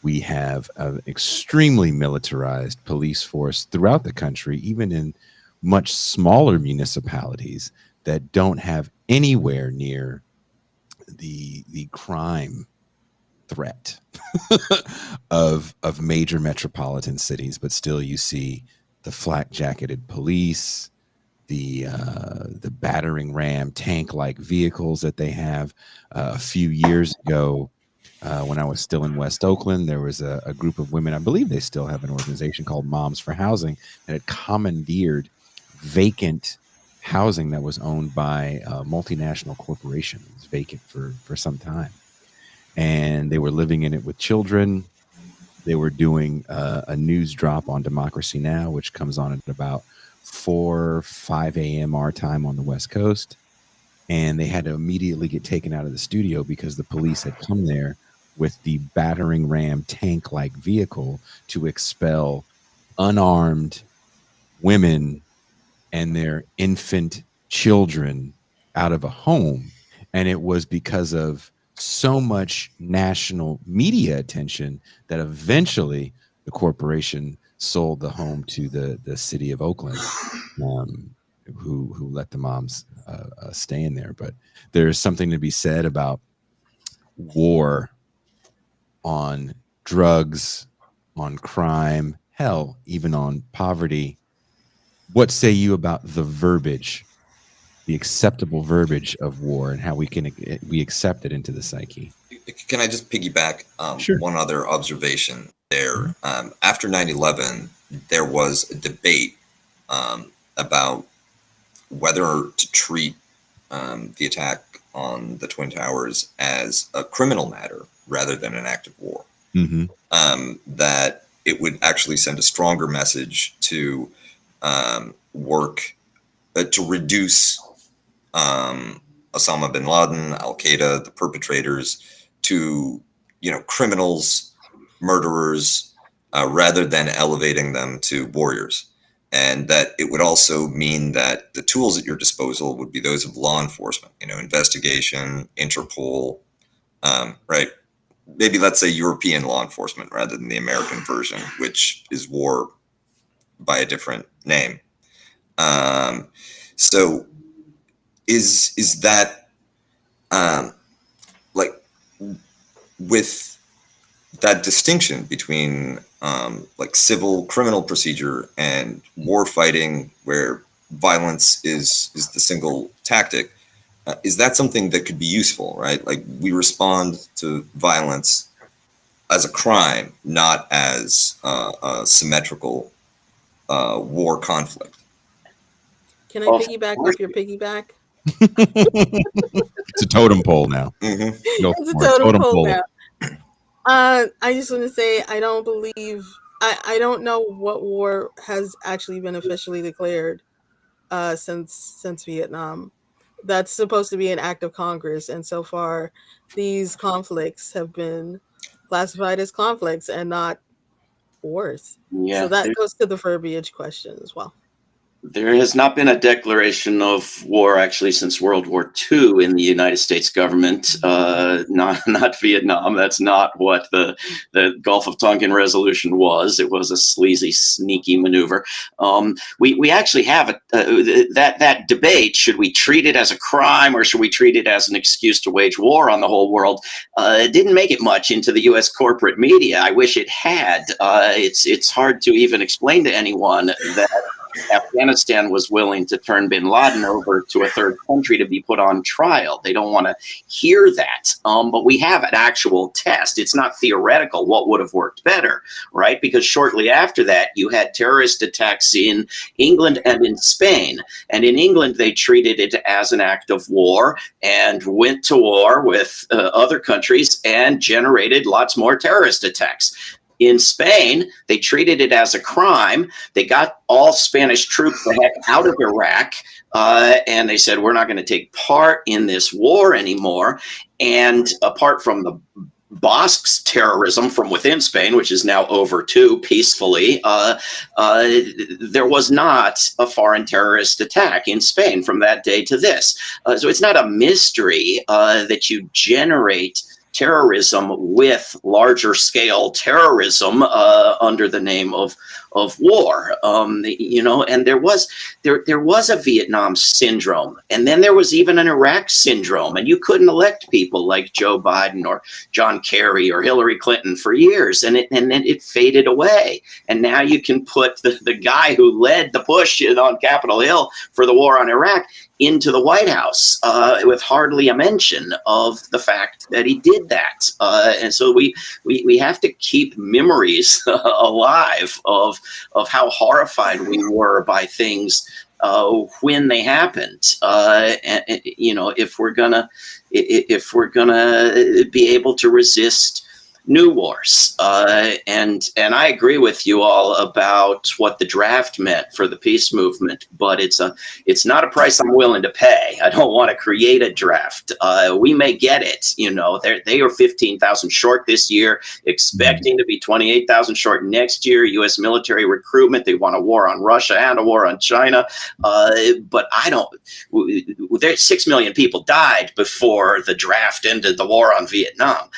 We have an extremely militarized police force throughout the country, even in much smaller municipalities that don't have anywhere near the crime threat of major metropolitan cities, but still you see the flak jacketed police, the battering ram tank like vehicles that they have. A few years ago, when I was still in West Oakland, there was a group of women, I believe they still have an organization called Moms for Housing, that had commandeered vacant housing that was owned by a multinational corporation. It was vacant for some time. And they were living in it with children. They were doing a news drop on Democracy Now!, which comes on at about 5 a.m. our time on the West Coast. And they had to immediately get taken out of the studio because the police had come there with the battering ram tank-like vehicle to expel unarmed women and their infant children out of a home. And it was because of so much national media attention that eventually the corporation sold the home to the city of Oakland, who let the moms stay in there. But there's something to be said about war on drugs, on crime, hell, even on poverty. What say you about the verbiage, the acceptable verbiage of war, and how we accept it into the psyche? Can I just piggyback Sure. one other observation there? After 9/11, there was a debate about whether to treat the attack on the Twin Towers as a criminal matter rather than an act of war. Mm-hmm. That it would actually send a stronger message to work to reduce Osama bin Laden, Al Qaeda, the perpetrators, to criminals, murderers, rather than elevating them to warriors. And that it would also mean that the tools at your disposal would be those of law enforcement, investigation, Interpol, right? Maybe let's say European law enforcement rather than the American version, which is war by a different name. So is that like with that distinction between like civil criminal procedure and war fighting, where violence is the single tactic, is that something that could be useful, right? Like we respond to violence as a crime, not as a symmetrical war conflict. Can I piggyback off your piggyback? It's a totem pole now. Mm-hmm. It's a totem pole now. I just want to say I don't believe I don't know what war has actually been officially declared since Vietnam. That's supposed to be an act of Congress, and so far these conflicts have been classified as conflicts and not wars. Yeah, so that goes to the verbiage question as well. There has not been a declaration of war actually since World War II in the United States government. Not Vietnam. That's not what the Gulf of Tonkin resolution was. It was a sleazy, sneaky maneuver. We actually have that debate. Should we treat it as a crime or should we treat it as an excuse to wage war on the whole world? It didn't make it much into the U.S. corporate media. I wish it had. It's hard to even explain to anyone that Afghanistan was willing to turn bin Laden over to a third country to be put on trial. They don't want to hear that. But we have an actual test. It's not theoretical what would have worked better, right? Because shortly after that, you had terrorist attacks in England and in Spain. And in England, they treated it as an act of war and went to war with other countries and generated lots more terrorist attacks. In Spain, they treated it as a crime. They got all Spanish troops the heck out of Iraq, and they said, we're not going to take part in this war anymore. And apart from the Basques terrorism from within Spain, which is now over too peacefully, there was not a foreign terrorist attack in Spain from that day to this. So it's not a mystery that you generate terrorism with larger scale terrorism under the name of war. And there was a Vietnam syndrome, and then there was even an Iraq syndrome, and you couldn't elect people like Joe Biden or John Kerry or Hillary Clinton for years, and then it faded away. And now you can put the guy who led the push on Capitol Hill for the war on Iraq into the White House with hardly a mention of the fact that he did that. And so we have to keep memories alive of how horrified we were by things when they happened. And if we're gonna be able to resist new wars. And I agree with you all about what the draft meant for the peace movement, but it's not a price I'm willing to pay. I don't want to create a draft. We may get it. They are 15,000 short this year, expecting to be 28,000 short next year. U.S. military recruitment. They want a war on Russia and a war on China. But I don't. 6 million people died before the draft ended the war on Vietnam.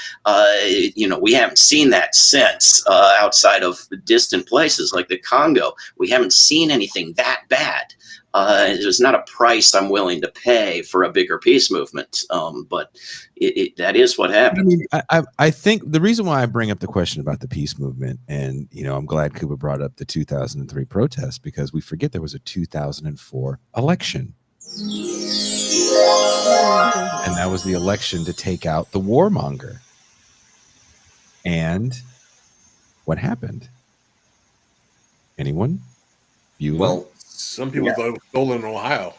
We haven't seen that since, outside of distant places like the Congo. We haven't seen anything that bad. There's not a price I'm willing to pay for a bigger peace movement, but that is what happened. I think the reason why I bring up the question about the peace movement, and I'm glad Kuba brought up the 2003 protests, because we forget there was a 2004 election. And that was the election to take out the warmonger. And what happened? Anyone? Well, some people thought it was stolen in Ohio.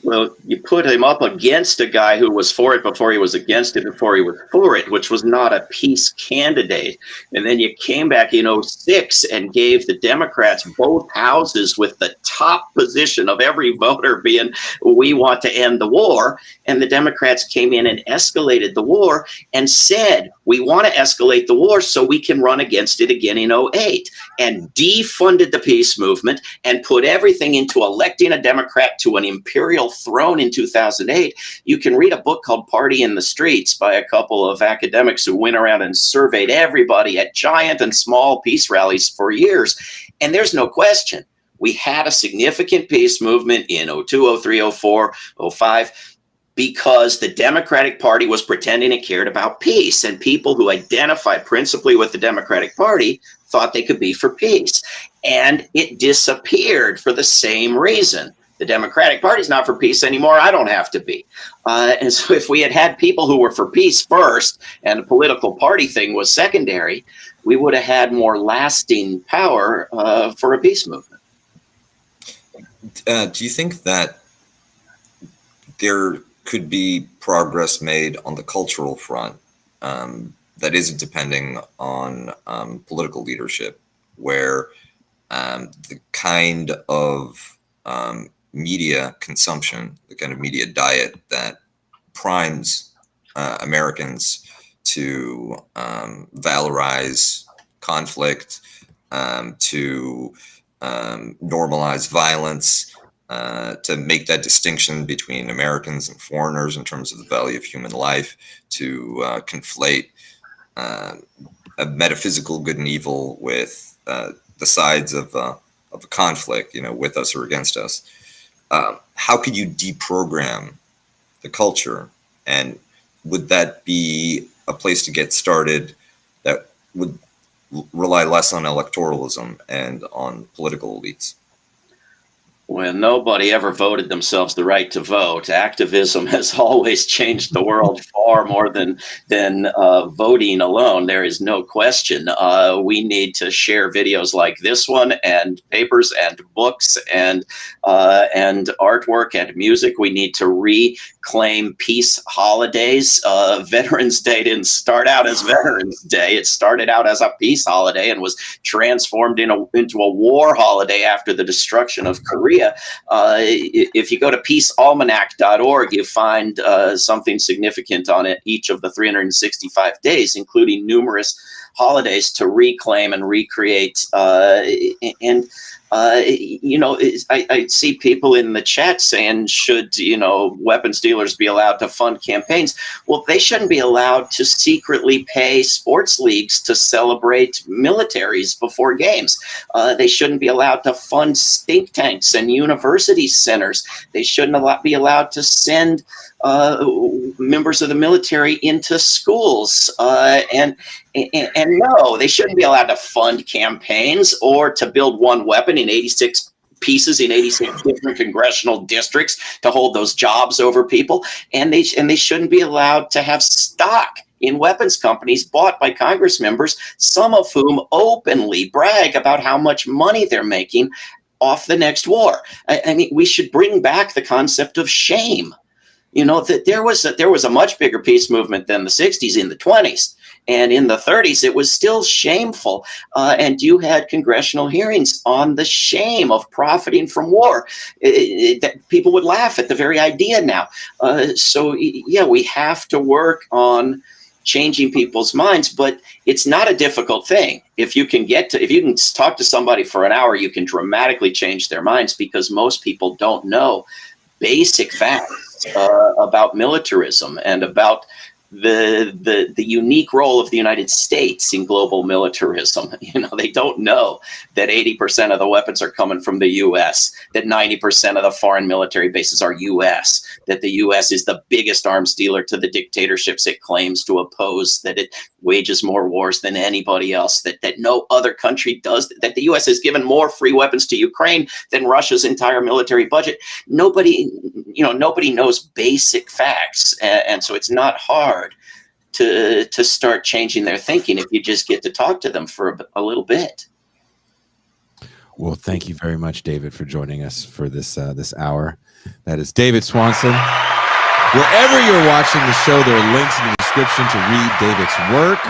Well, you put him up against a guy who was for it before he was against it before he was for it, which was not a peace candidate. And then you came back in 2006 and gave the Democrats both houses with the top position of every voter being, we want to end the war. And the Democrats came in and escalated the war and said, we want to escalate the war so we can run against it again in 2008, and defunded the peace movement and put everything into electing a Democrat to an imperial throne in 2008. You can read a book called Party in the Streets by a couple of academics who went around and surveyed everybody at giant and small peace rallies for years. And there's no question, we had a significant peace movement in 2002, 2003, 2004, 2005, because the Democratic Party was pretending it cared about peace, and people who identified principally with the Democratic Party thought they could be for peace. And it disappeared for the same reason. The Democratic Party is not for peace anymore. I don't have to be. And so if we had people who were for peace first and the political party thing was secondary, we would have had more lasting power for a peace movement. Do you think that there could be progress made on the cultural front that isn't depending on political leadership, where the kind of media consumption, the kind of media diet that primes Americans to valorize conflict, to normalize violence, to make that distinction between Americans and foreigners in terms of the value of human life, to conflate a metaphysical good and evil with the sides of a conflict, with us or against us. How could you deprogram the culture? And would that be a place to get started that would rely less on electoralism and on political elites? When nobody ever voted themselves the right to vote, activism has always changed the world far more than voting alone. There is no question. We need to share videos like this one, and papers and books and artwork and music. We need to reclaim peace holidays. Veterans Day didn't start out as Veterans Day. It started out as a peace holiday and was transformed into a war holiday after the destruction of Korea. If you go to peacealmanac.org, you find something significant on it each of the 365 days, including numerous holidays to reclaim and recreate. And I see people in the chat saying, should, weapons dealers be allowed to fund campaigns? Well, they shouldn't be allowed to secretly pay sports leagues to celebrate militaries before games. They shouldn't be allowed to fund think tanks and university centers. They shouldn't be allowed to send members of the military into schools. And no, they shouldn't be allowed to fund campaigns or to build one weapon in 86 pieces in 86 different congressional districts to hold those jobs over people. And they shouldn't be allowed to have stock in weapons companies bought by Congress members, some of whom openly brag about how much money they're making off the next war. I mean, we should bring back the concept of shame. That there was a much bigger peace movement than the 60s in the 20s. And in the 30s, it was still shameful. And you had congressional hearings on the shame of profiting from war. That people would laugh at the very idea now. We have to work on changing people's minds, but it's not a difficult thing. If you can talk to somebody for an hour, you can dramatically change their minds, because most people don't know basic facts about militarism and about the unique role of the United States in global militarism. They don't know that 80% of the weapons are coming from the U.S., that 90% of the foreign military bases are U.S., that the U.S. is the biggest arms dealer to the dictatorships it claims to oppose, that it wages more wars than anybody else, that no other country does, that the U.S. has given more free weapons to Ukraine than Russia's entire military budget. Nobody knows basic facts. And so it's not hard to start changing their thinking if you just get to talk to them for a little bit. Well, thank you very much, David, for joining us for this hour. That is David Swanson. Wherever you're watching the show, there are links in the description to read David's work.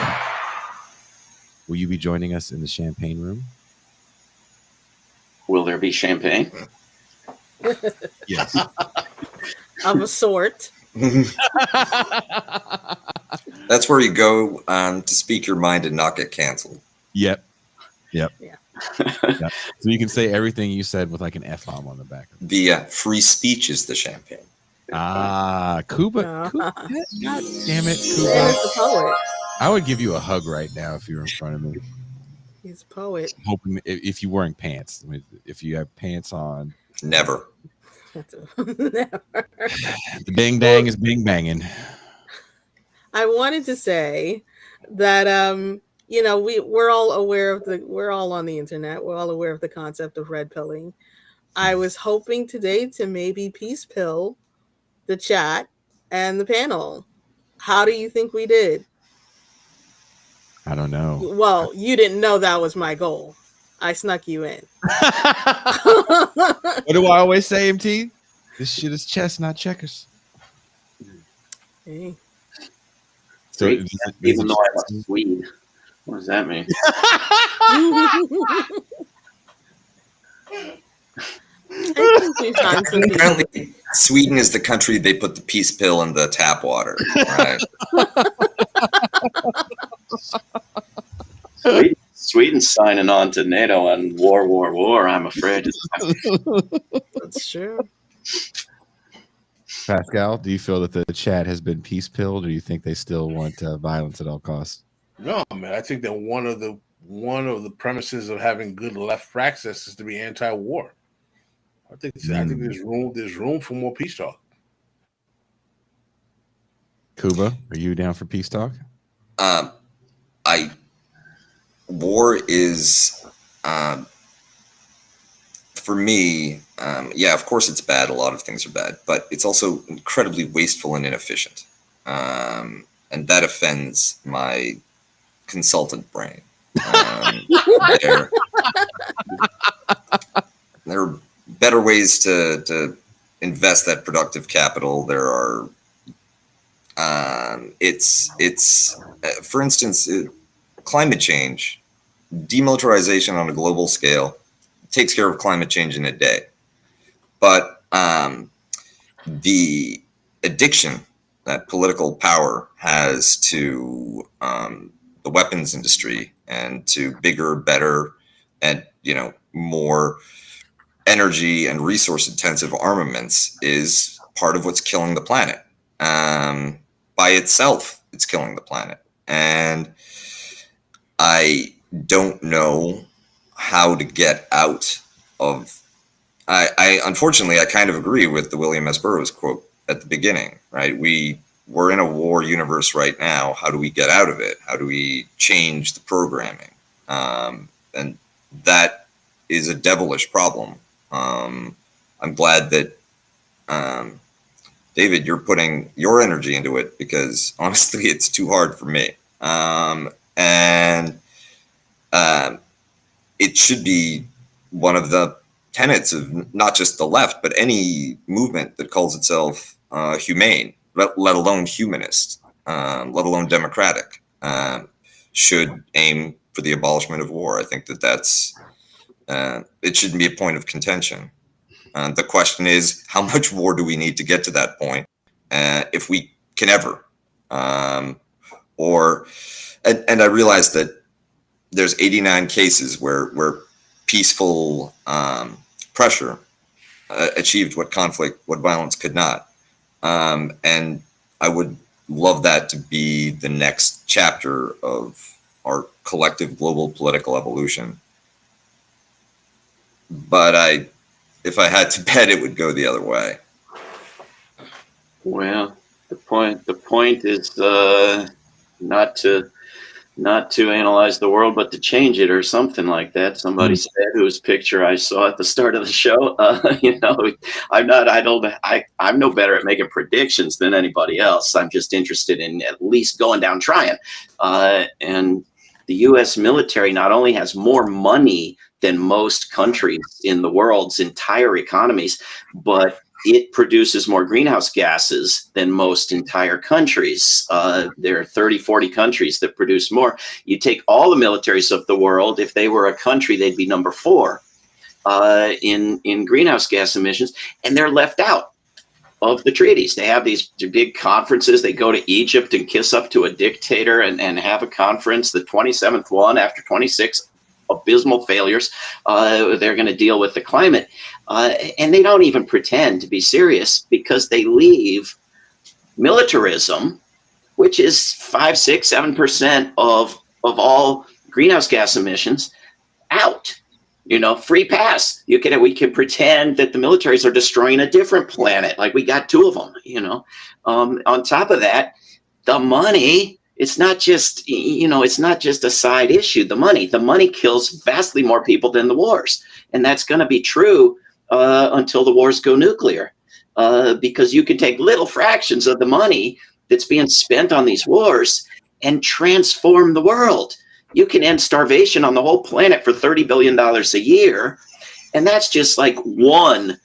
Will you be joining us in the champagne room? Will there be champagne? Yes. Of a sort. That's where you go to speak your mind and not get canceled. Yep. Yeah. Yep. So you can say everything you said with like an F-bomb on the back. The free speech is the champagne. Cuba. God damn it, Cuba. Dennis the poet. I would give you a hug right now if you were in front of me. He's a poet. Hoping if you're wearing pants. I mean, if you have pants on. Never. Never. The bang dang is bing banging. I wanted to say that we're all aware of we're all on the internet. We're all aware of the concept of red pilling. I was hoping today to maybe peace pill the chat and the panel. How do you think we did? I don't know. Well, you didn't know that was my goal. I snuck you in. What do I always say, MT? This shit is chess, not checkers. Hey. So even though I love weed, what does that mean? Apparently, Sweden is the country they put the peace pill in the tap water. Right? Sweden's signing on to NATO and war. I'm afraid. That's true. Pascal, do you feel that the chat has been peace pilled, or do you think they still want violence at all costs? No, man. I think that one of the premises of having good left praxis is to be anti-war. I think there's room for more peace talk. Cuba, are you down for peace talk? War is, for me, of course it's bad. A lot of things are bad, but it's also incredibly wasteful and inefficient. And that offends my consultant brain. There are better ways to invest that productive capital. There are, for instance, climate change, demilitarization on a global scale takes care of climate change in a day. But the addiction that political power has to the weapons industry and to bigger, better, and more energy and resource intensive armaments is part of what's killing the planet. By itself, it's killing the planet. And I don't know how to get out of. I unfortunately, I kind of agree with the William S. Burroughs quote at the beginning, right? We're in a war universe right now. How do we get out of it? How do we change the programming? And that is a devilish problem. I'm glad that, David, you're putting your energy into it, because honestly, it's too hard for me. And it should be one of the tenets of not just the left, but any movement that calls itself humane, let alone humanist, let alone democratic, should aim for the abolishment of war. I think that's it shouldn't be a point of contention. The question is, how much war do we need to get to that point, if we can ever? And I realize that there's 89 cases where peaceful pressure achieved what violence could not. And I would love that to be the next chapter of our collective global political evolution. But if I had to bet, it would go the other way. Well, the point is not to analyze the world, but to change it, or something like that. Somebody said, whose picture I saw at the start of the show. I'm no better at making predictions than anybody else. I'm just interested in at least going down trying. And the U.S. military not only has more money than most countries in the world's entire economies, but it produces more greenhouse gases than most entire countries. There are 30, 40 countries that produce more. You take all the militaries of the world, if they were a country, they'd be number 4 in greenhouse gas emissions, and they're left out of the treaties. They have these big conferences. They go to Egypt and kiss up to a dictator and have a conference, the 27th one after 26 abysmal failures. They're going to deal with the climate. And they don't even pretend to be serious, because they leave militarism, which is 5, 6, 7% of all greenhouse gas emissions, out. Free pass. We can pretend that the militaries are destroying a different planet, like we got 2 of them. On top of that, the money. It's not just a side issue. The money kills vastly more people than the wars, and that's going to be true until the wars go nuclear, because you can take little fractions of the money that's being spent on these wars and transform the world. You can end starvation on the whole planet for $30 billion a year, and that's just like one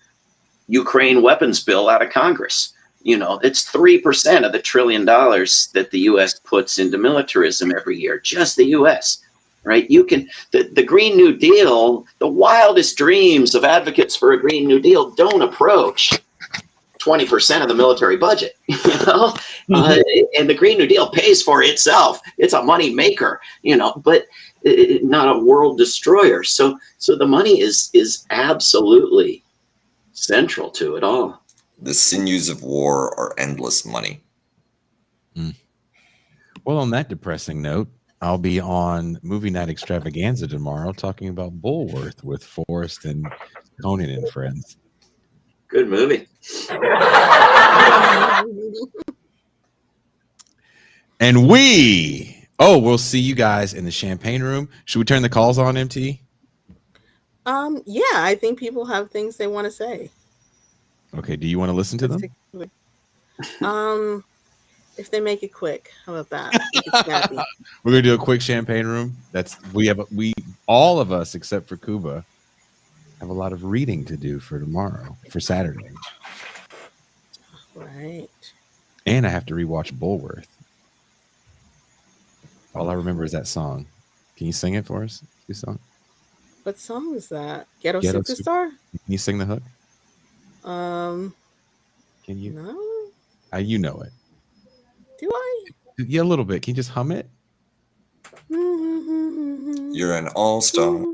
Ukraine weapons bill out of Congress. It's 3% of the $1 trillion that the U.S. puts into militarism every year, just the U.S., right? The Green New Deal, the wildest dreams of advocates for a Green New Deal don't approach 20% of the military budget, and the Green New Deal pays for itself. It's a money maker, but not a world destroyer. So the money is absolutely central to it all. The sinews of war are endless money. Well, on that depressing note, I'll be on Movie Night Extravaganza tomorrow talking about Bulworth with Forrest and Conan and friends. Good movie. And we'll see you guys in the champagne room. Should we turn the calls on, MT? Yeah, I think people have things they want to say. Okay, do you want to listen to them? If they make it quick, how about that? We're gonna do a quick champagne room. We all of us except for Kuba have a lot of reading to do for Saturday. Right. And I have to rewatch Bulworth. All I remember is that song. Can you sing it for us? What song is that? Ghetto Superstar? Can you sing the hook? Can you? No. You know it. Do I? Yeah, a little bit. Can you just hum it? You're an all-star.